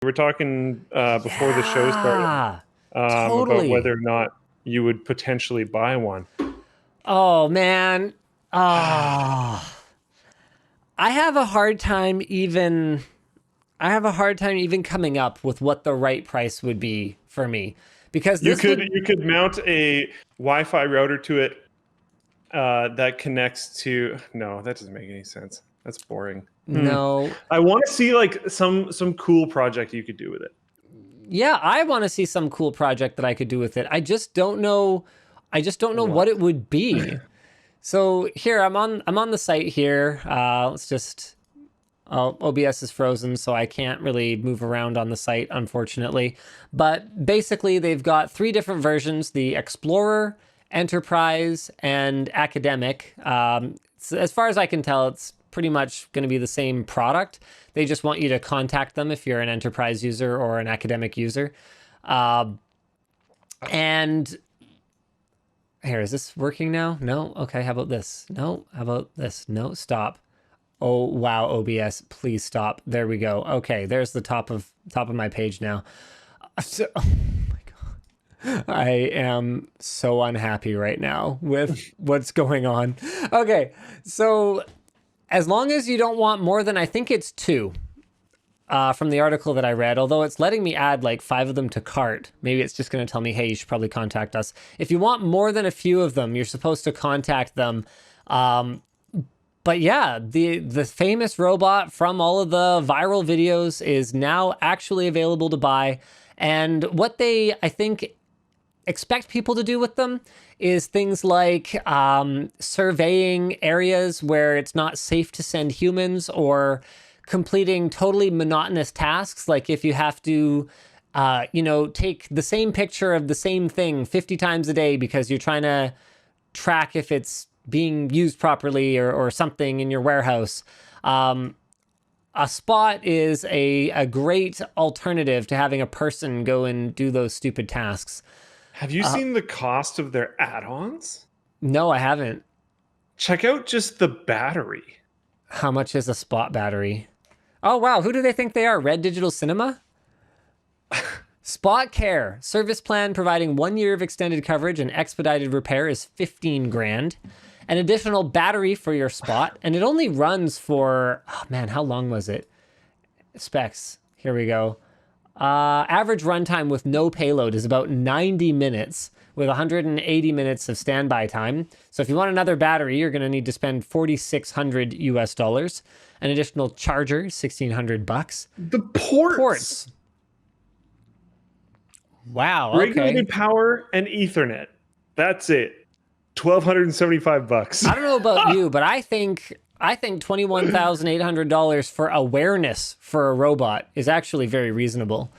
We were talking before the show started Yeah, about whether totally. or not you would potentially buy one. Oh man. Ah, I have a hard time even coming up with what the right price would be for me because You this could would you could mount a Wi-Fi router to it that connects to. No, that doesn't make any sense. That's boring. no. I want to see like some cool project you could do with it. Yeah, I want to see some cool project that I could do with it. I just don't know what What? it would be. So here I'm on the site here. Let's just Oh, OBS is frozen, so I can't really move around on the site, unfortunately. But basically, they've got three different versions: the Explorer, Enterprise, and Academic. As far as I can tell, it's pretty much going to be the same product. They just want you to contact them if you're an Enterprise user or an Academic user. And here, is this working now? No? Okay, how about this? No? How about this? No, stop. Oh wow, OBS, please stop. There we go. Okay, there's the top of my page now. Oh my god. I am so unhappy right now with what's going on. Okay, so as long as you don't want more than I think it's two. From the article that I read, although it's letting me add like 5 of them to cart. Maybe it's just going to tell me, hey, you should probably contact us. If you want more than a few of them, you're supposed to contact them. But yeah, the famous robot from all of the viral videos is now actually available to buy. And what they, I think, expect people to do with them is things like surveying areas where it's not safe to send humans, or completing totally monotonous tasks. Like if you have to, take the same picture of the same thing 50 times a day because you're trying to track if it's being used properly, or something in your warehouse. A spot is a great alternative to having a person go and do those stupid tasks. Have you seen the cost of their add-ons? No, I haven't. Check out just the battery. How much is a spot battery? Oh, wow. Who do they think they are? Red Digital Cinema? Spot Care. Service plan providing 1 year of extended coverage and expedited repair is 15 grand. An additional battery for your spot. And it only runs for, oh man, how long was it? Specs. Here we go. Average runtime with no payload is about 90 minutes with 180 minutes of standby time. So if you want another battery, you're going to need to spend 4,600 US dollars. An additional charger, 1,600 bucks. The ports. Ports. Wow. Regulated Okay. power and Ethernet. That's it. 1,275 bucks. I don't know about you, but I think $21,800 for awareness for a robot is actually very reasonable.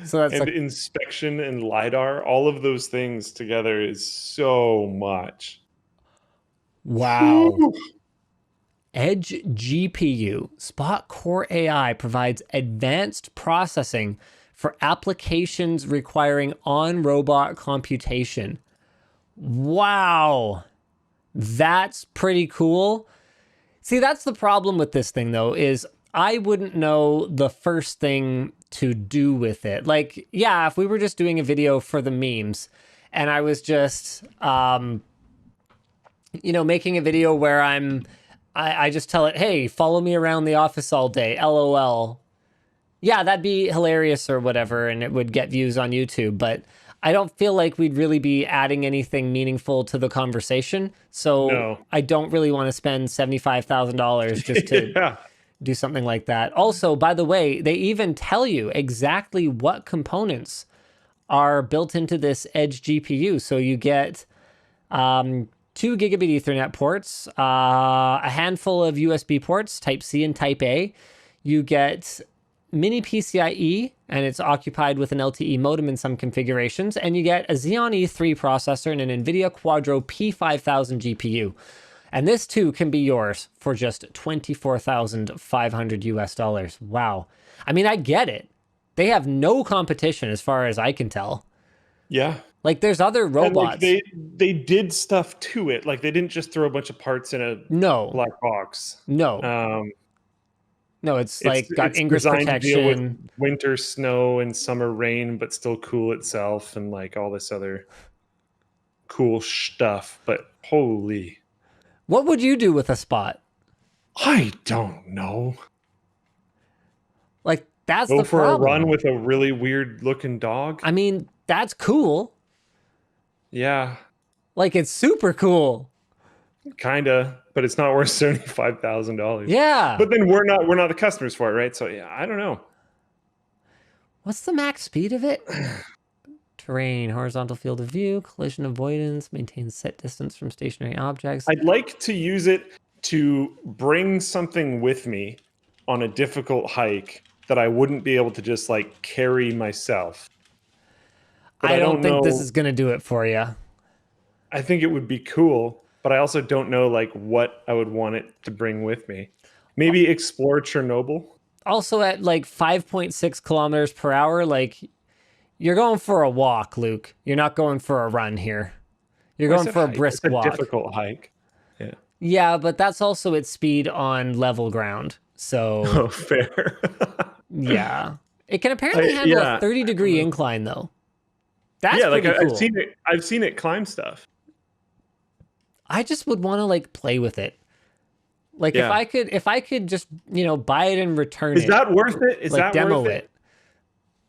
So that's And like, inspection and LiDAR, all of those things together is so much. wow. Edge GPU, Spot Core AI provides advanced processing for applications requiring on-robot computation. Wow. That's pretty cool. See, that's the problem with this thing, though, is I wouldn't know the first thing to do with it. Like, yeah, if we were just doing a video for the memes and I was just, making a video where I just tell it, hey, follow me around the office all day, LOL. Yeah, that'd be hilarious or whatever, and it would get views on YouTube, but I don't feel like we'd really be adding anything meaningful to the conversation. So No. I don't really want to spend $75,000 just to Yeah. do something like that. Also, by the way, they even tell you exactly what components are built into this Edge GPU. So you get 2 gigabit Ethernet ports, a handful of USB ports, Type C and Type A. You get mini PCIe, and it's occupied with an LTE modem in some configurations. And you get a Xeon E3 processor and an NVIDIA Quadro P5000 GPU. And this too can be yours for just 24,500 US dollars. Wow. I mean, I get it. They have no competition as far as I can tell. Yeah. Like there's other And like robots. they did stuff to it. Like they didn't just throw a bunch of parts in a No, black box. no. No, it's like got it's ingress designed to deal with protection. winter snow and summer rain, but still cool itself, and like all this other cool stuff. But holy, What would you do with a spot? I don't know. Like, that's Go the for a problem. run with a really weird looking dog. I mean, that's cool. Yeah, Like, it's super cool. kinda, but it's not worth $75,000. Yeah. But then we're not the customers for it, right? So yeah, I don't know. What's the max speed of it? Terrain, horizontal field of view, collision avoidance, maintain set distance from stationary objects. I'd like to use it to bring something with me on a difficult hike that I wouldn't be able to just like carry myself. But I don't think this know. is going to do it for you. I think it would be cool, but I also don't know like what I would want it to bring with me. Maybe explore Chernobyl. Also, at like 5.6 kilometers per hour, like, you're going for a walk, Luke. You're not going for a run here. You're going for a brisk It's a walk. difficult hike. Yeah. Yeah, but that's also its speed on level ground. So, Oh, fair. yeah. It can apparently handle a 30-degree incline, though. That's pretty cool. I've seen it climb stuff. I just would want to like play with it. Like Yeah. if I could just, buy it and return it. Is that worth it? Is like that demo worth it?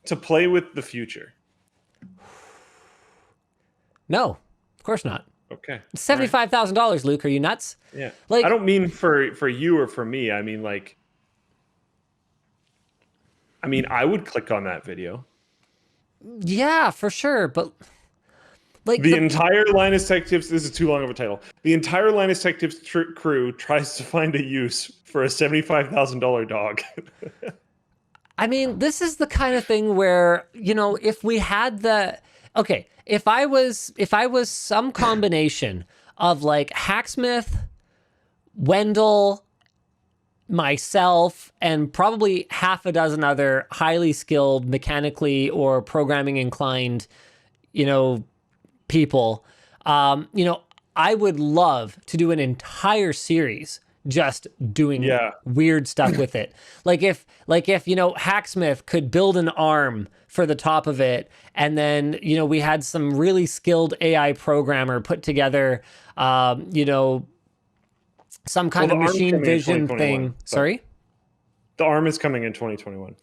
To play with the future? No, of course not. Okay. $75,000, Luke. Are you nuts? Yeah. Like, I don't mean for you or for me. I mean I would click on that video. yeah, for sure. But like The entire Linus Tech Tips, this is too long of a title. The entire Linus Tech Tips crew tries to find a use for a $75,000 dog. I mean, this is the kind of thing where, if we had if I was some combination of like Hacksmith, Wendell, myself, and probably half a dozen other highly skilled mechanically or programming inclined, people, I would love to do an entire series just doing weird stuff with it. Like if Hacksmith could build an arm for the top of it, and then we had some really skilled AI programmer put together some kind of machine vision thing. Sorry? The arm is coming in 2021.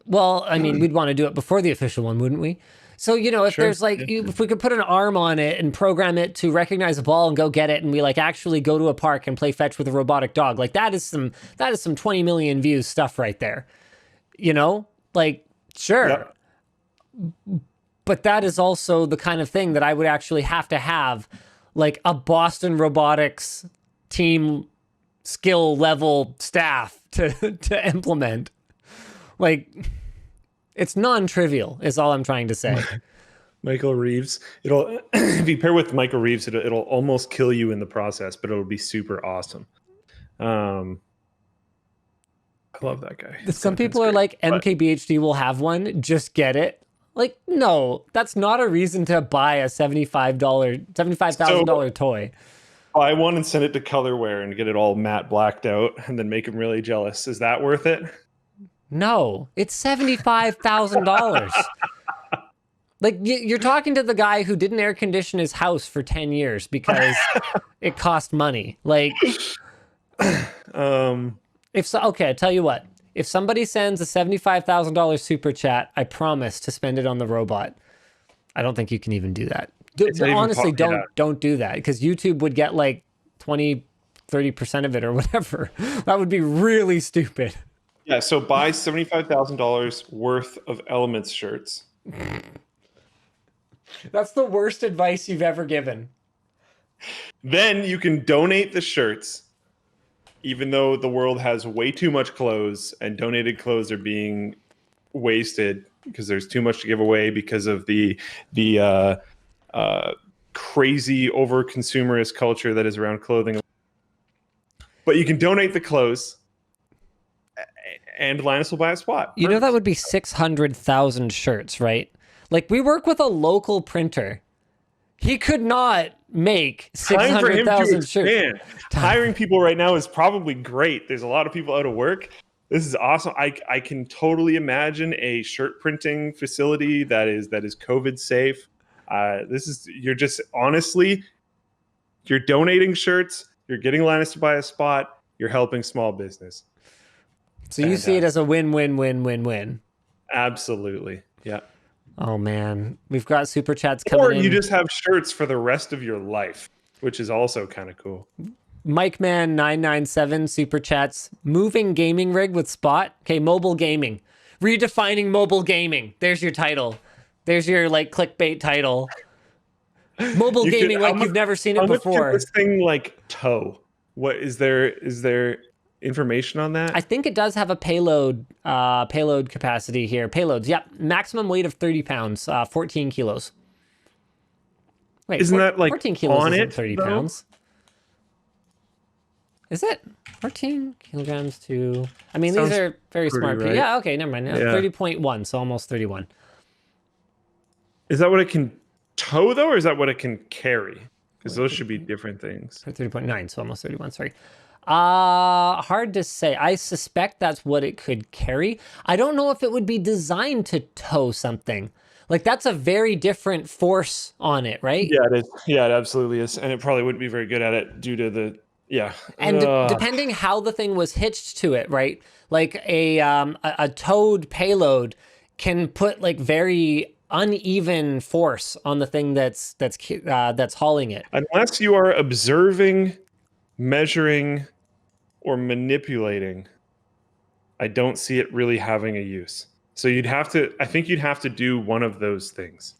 Well, I mean, we'd want to do it before the official one, wouldn't we? So, if there's like, if we could put an arm on it and program it to recognize a ball and go get it, and we like actually go to a park and play fetch with a robotic dog, like that is some 20 million views stuff right there. Like, sure. Yep. But that is also the kind of thing that I would actually have to have like a Boston Robotics team skill level staff to implement. Like, it's non-trivial is all I'm trying to say. Michael Reeves. It'll if you pair with Michael Reeves, it'll almost kill you in the process, but it'll be super awesome. I love that guy. Some people are like, MKBHD will have one, just get it. Like, no, that's not a reason to buy a $75,000 toy. Buy one and send it to Colorware and get it all matte blacked out and then make them really jealous. Is that worth it? No, it's $75,000. Like, you're talking to the guy who didn't air condition his house for 10 years because it cost money. Like, okay, I tell you what. If somebody sends a $75,000 super chat, I promise to spend it on the robot. I don't think you can even do that. Honestly, don't do that, because YouTube would get like 20-30% of it or whatever. That would be really stupid. Yeah, so buy $75,000 worth of Elements shirts. That's the worst advice you've ever given. Then you can donate the shirts, even though the world has way too much clothes and donated clothes are being wasted because there's too much to give away because of the crazy over-consumerist culture that is around clothing. But you can donate the clothes, and Linus will buy a spot. You know, that would be 600,000 shirts, right? Like, we work with a local printer. He could not make 600,000 shirts. Hiring people right now is probably great. There's a lot of people out of work, This is awesome. I can totally imagine a shirt printing facility that is COVID safe. You're just honestly, you're donating shirts, you're getting Linus to buy a spot, you're helping small business. So you see it as a win-win-win-win-win. Absolutely. Yeah. Oh man, we've got super chats coming Or in. you just have shirts for the rest of your life, which is also kind of cool. Mike Man 997 super chats. Moving gaming rig with spot. Okay, mobile gaming. Redefining mobile gaming. There's your title. There's your like clickbait title. Mobile gaming like you've never seen it before. How much can this thing like tow? What is there information on that? I think it does have a payload capacity here. Payloads, yep. Maximum weight of 30 pounds, 14 kilos. Wait, isn't that like 14 kilos on isn't it, 30 though? pounds? Is it 14 kilograms to? I mean, Sounds these are very smart people. right. Yeah, okay, never mind. Yeah. 30.1, so almost 31. Is that what it can tow though, or is that what it can carry? Because those should be different things. 30.9, so almost 31. Sorry. Hard to say. I suspect that's what it could carry. I don't know if it would be designed to tow something. Like that's a very different force on it, right? Yeah, it is. Yeah, it absolutely is, and it probably wouldn't be very good at it due to the And depending how the thing was hitched to it, right? Like a towed payload can put like very uneven force on the thing that's hauling it. Unless you are observing, measuring, or manipulating, I don't see it really having a use. So I think you'd have to do one of those things.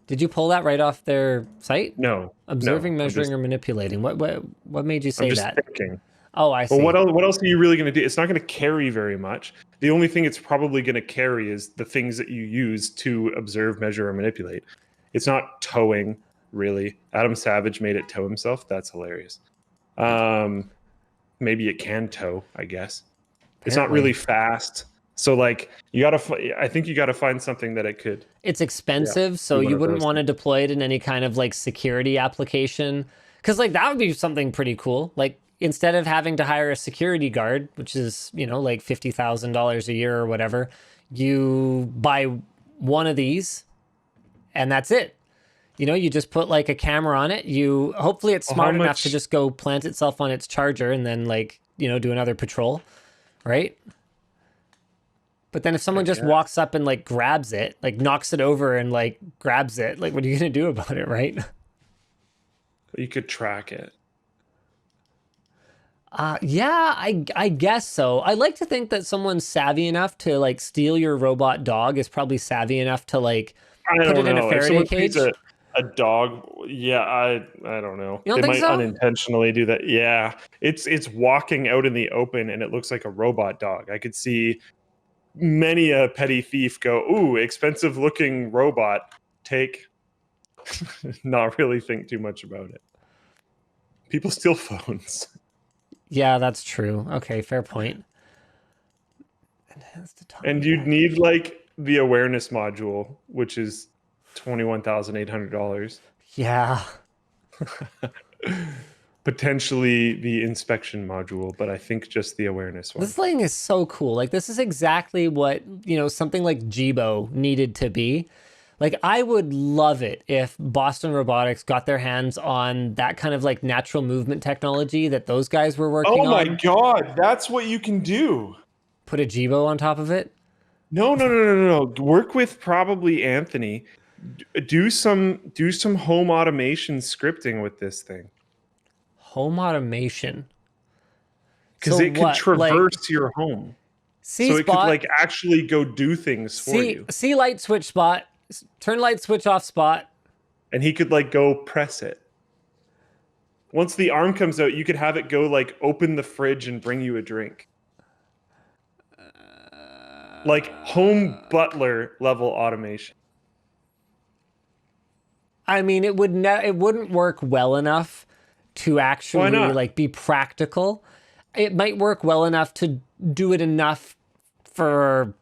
Did you pull that right off their site? No. Observing, no, measuring, or manipulating. What made you say I'm just that? thinking. Oh, I see. Well, what else are you really going to do? It's not going to carry very much. The only thing it's probably going to carry is the things that you use to observe, measure, or manipulate. It's not towing, really. Adam Savage made it tow himself. That's hilarious. Maybe it can tow, I guess. Apparently. It's not really fast. So, like, I think you got to find something that it could. It's expensive, so you wouldn't want to deploy it in any kind of, like, security application. Because, like, that would be something pretty cool. Like, instead of having to hire a security guard, which is, like $50,000 a year or whatever, you buy one of these and that's it. You just put like a camera on it. Hopefully it's smart enough to just go plant itself on its charger and then like, do another patrol, right? But then if someone just walks up and like grabs it, like knocks it over and like grabs it, like what are you going to do about it, right? You could track it. Yeah, I guess so. I like to think that someone savvy enough to like steal your robot dog is probably savvy enough to like put it in a Faraday cage. A dog, yeah, I don't know. You don't think might so? Unintentionally do that. Yeah, it's walking out in the open and it looks like a robot dog. I could see many a petty thief go, "Ooh, expensive looking robot, take." Not really think too much about it. People steal phones. Yeah, that's true. Okay, fair point. And you'd need like the awareness module, which is $21,800. Yeah. Potentially the inspection module, but I think just the awareness one. This thing is so cool. Like this is exactly what, something like Jibo needed to be. Like, I would love it if Boston Robotics got their hands on that kind of like natural movement technology that those guys were working on. Oh my God, that's what you can do. Put a Jibo on top of it? No. Work with probably Anthony. Do some home automation scripting with this thing. Home automation? Because it could traverse your home. So it could like actually go do things for you. See light switch spot. Turn light switch off spot. And he could like go press it. Once the arm comes out, you could have it go like open the fridge and bring you a drink. Like home butler level automation. I mean, it wouldn't work well enough to actually like be practical. It might work well enough to do it enough for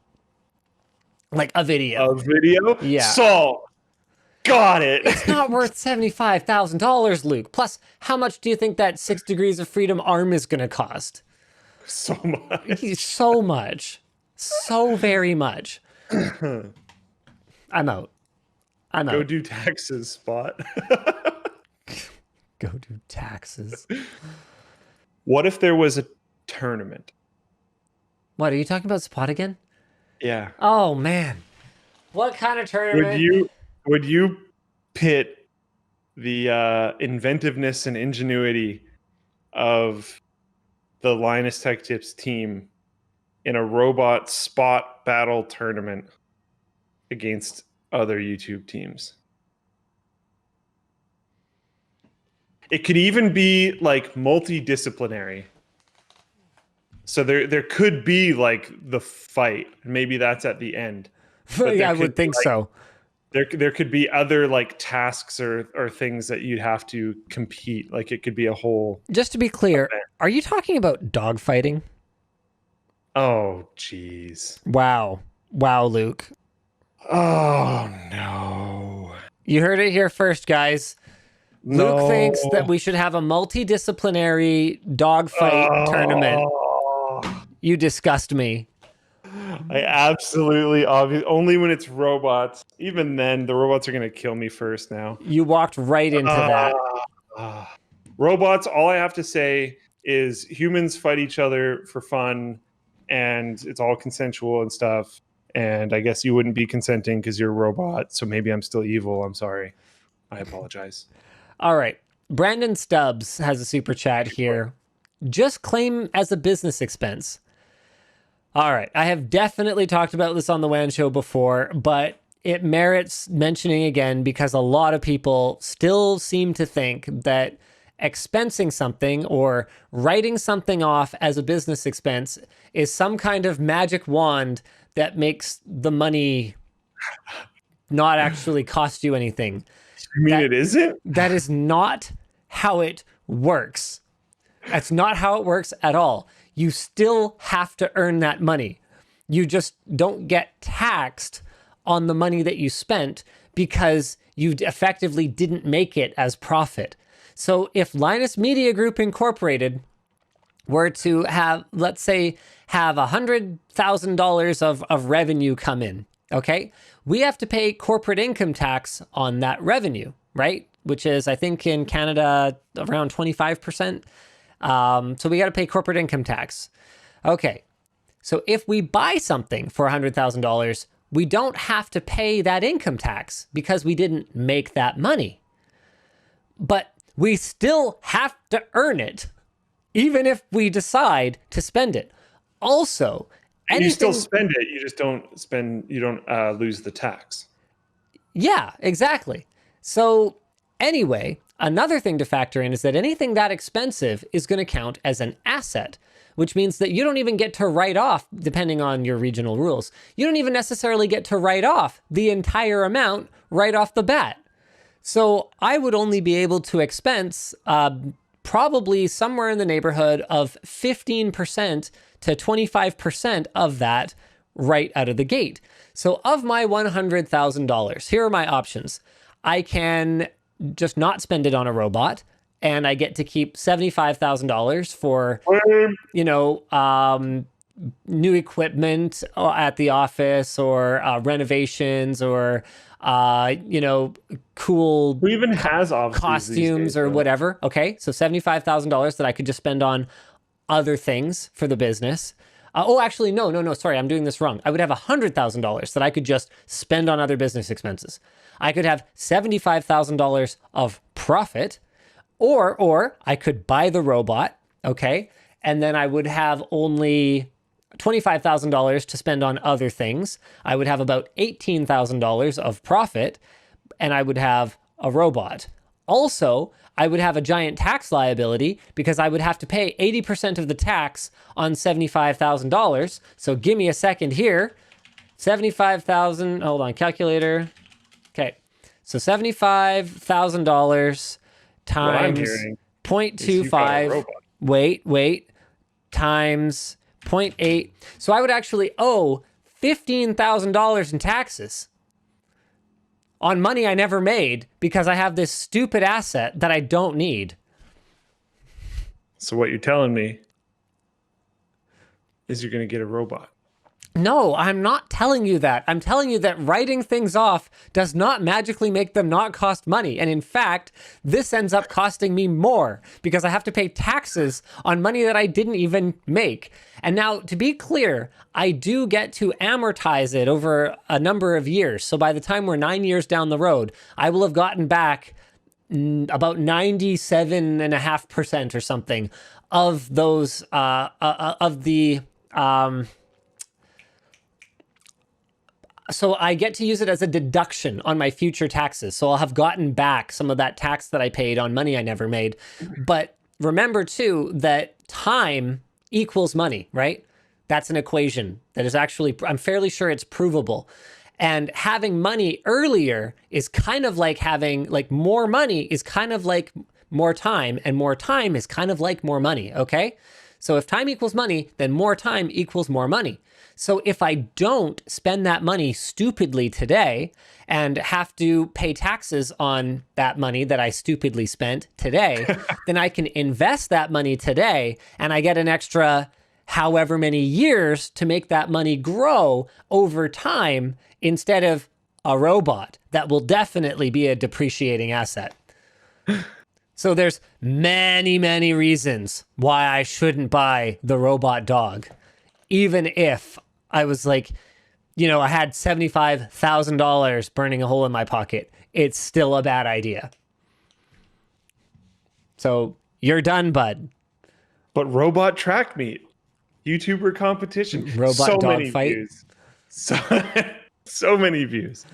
like a video. Yeah. So, got it. It's not worth $75,000, Luke. Plus, how much do you think that 6 Degrees of Freedom arm is going to cost? So much. So much. So very much. I'm out. Go do taxes, Spot. Go do taxes. What if there was a tournament? What, are you talking about Spot again? Yeah. Oh, man. What kind of tournament? Would you pit the inventiveness and ingenuity of the Linus Tech Tips team in a robot Spot battle tournament against other YouTube teams? It could even be like multidisciplinary. So there could be like the fight. Maybe that's at the end. But I would think so. There could be other like tasks or things that you'd have to compete. Like it could be a whole. Just to be clear, event. are you talking about dogfighting? Oh, jeez. Wow, Luke. Oh no. You heard it here first, guys. No. Luke thinks that we should have a multidisciplinary dogfight tournament. You disgust me. I absolutely only when it's robots. Even then, the robots are going to kill me first now. You walked right into that. Robots, all I have to say is humans fight each other for fun, and it's all consensual and stuff. And I guess you wouldn't be consenting because you're a robot, so maybe I'm still evil. I'm sorry. I apologize. All right. Brandon Stubbs has a super chat here. Just claim as a business expense. All right. I have definitely talked about this on the WAN show before, but it merits mentioning again because a lot of people still seem to think that expensing something or writing something off as a business expense is some kind of magic wand that makes the money not actually cost you anything. You mean it isn't? That is not how it works. That's not how it works at all. You still have to earn that money. You just don't get taxed on the money that you spent because you effectively didn't make it as profit. So if Linus Media Group Incorporated were to have, let's say, have $100,000 of revenue come in, okay? We have to pay corporate income tax on that revenue, right? Which is, I think, in Canada, around 25%. So we got to pay corporate income tax. Okay. So if we buy something for $100,000, we don't have to pay that income tax because we didn't make that money. But we still have to earn it, even if we decide to spend it. Also, you still spend it. You just don't spend. You don't lose the tax. Yeah, exactly. So anyway, another thing to factor in is that anything that expensive is going to count as an asset, which means that you don't even get to write off, depending on your regional rules, you don't even necessarily get to write off the entire amount right off the bat. So I would only be able to expense probably somewhere in the neighborhood of 15% to 25% of that right out of the gate. So of my $100,000, here are my options. I can just not spend it on a robot, and I get to keep $75,000 for, new equipment at the office or renovations or, cool Who even has offices costumes these days, or whatever. Okay. So $75,000 that I could just spend on other things for the business. Actually, no. Sorry, I'm doing this wrong. I would have $100,000 that I could just spend on other business expenses. I could have $75,000 of profit, or I could buy the robot, okay? And then I would have only $25,000 to spend on other things. I would have about $18,000 of profit, and I would have a robot. Also, I would have a giant tax liability because I would have to pay 80% of the tax on $75,000. So give me a second here. 75,000, hold on, calculator. Okay, so $75,000 times 0.25. Wait, times 0.8. So I would actually owe $15,000 in taxes on money I never made because I have this stupid asset that I don't need. So what you're telling me is you're going to get a robot. No, I'm not telling you that. I'm telling you that writing things off does not magically make them not cost money. And in fact, this ends up costing me more because I have to pay taxes on money that I didn't even make. And now, to be clear, I do get to amortize it over a number of years. So by the time we're 9 years down the road, I will have gotten back about 97.5% or something of those, so I get to use it as a deduction on my future taxes. So I'll have gotten back some of that tax that I paid on money I never made. But remember too, that time equals money, right? That's an equation that is actually, I'm fairly sure it's provable. And having money earlier is kind of like having, like, more money is kind of like more time, and more time is kind of like more money, okay? So if time equals money, then more time equals more money. So if I don't spend that money stupidly today and have to pay taxes on that money that I stupidly spent today, then I can invest that money today and I get an extra however many years to make that money grow over time instead of a robot that will definitely be a depreciating asset. So there's many, many reasons why I shouldn't buy the robot dog, even if I was like, I had $75,000 burning a hole in my pocket. It's still a bad idea. So you're done, bud. But robot track meet, YouTuber competition, Robot so dog many fight. views, so many views.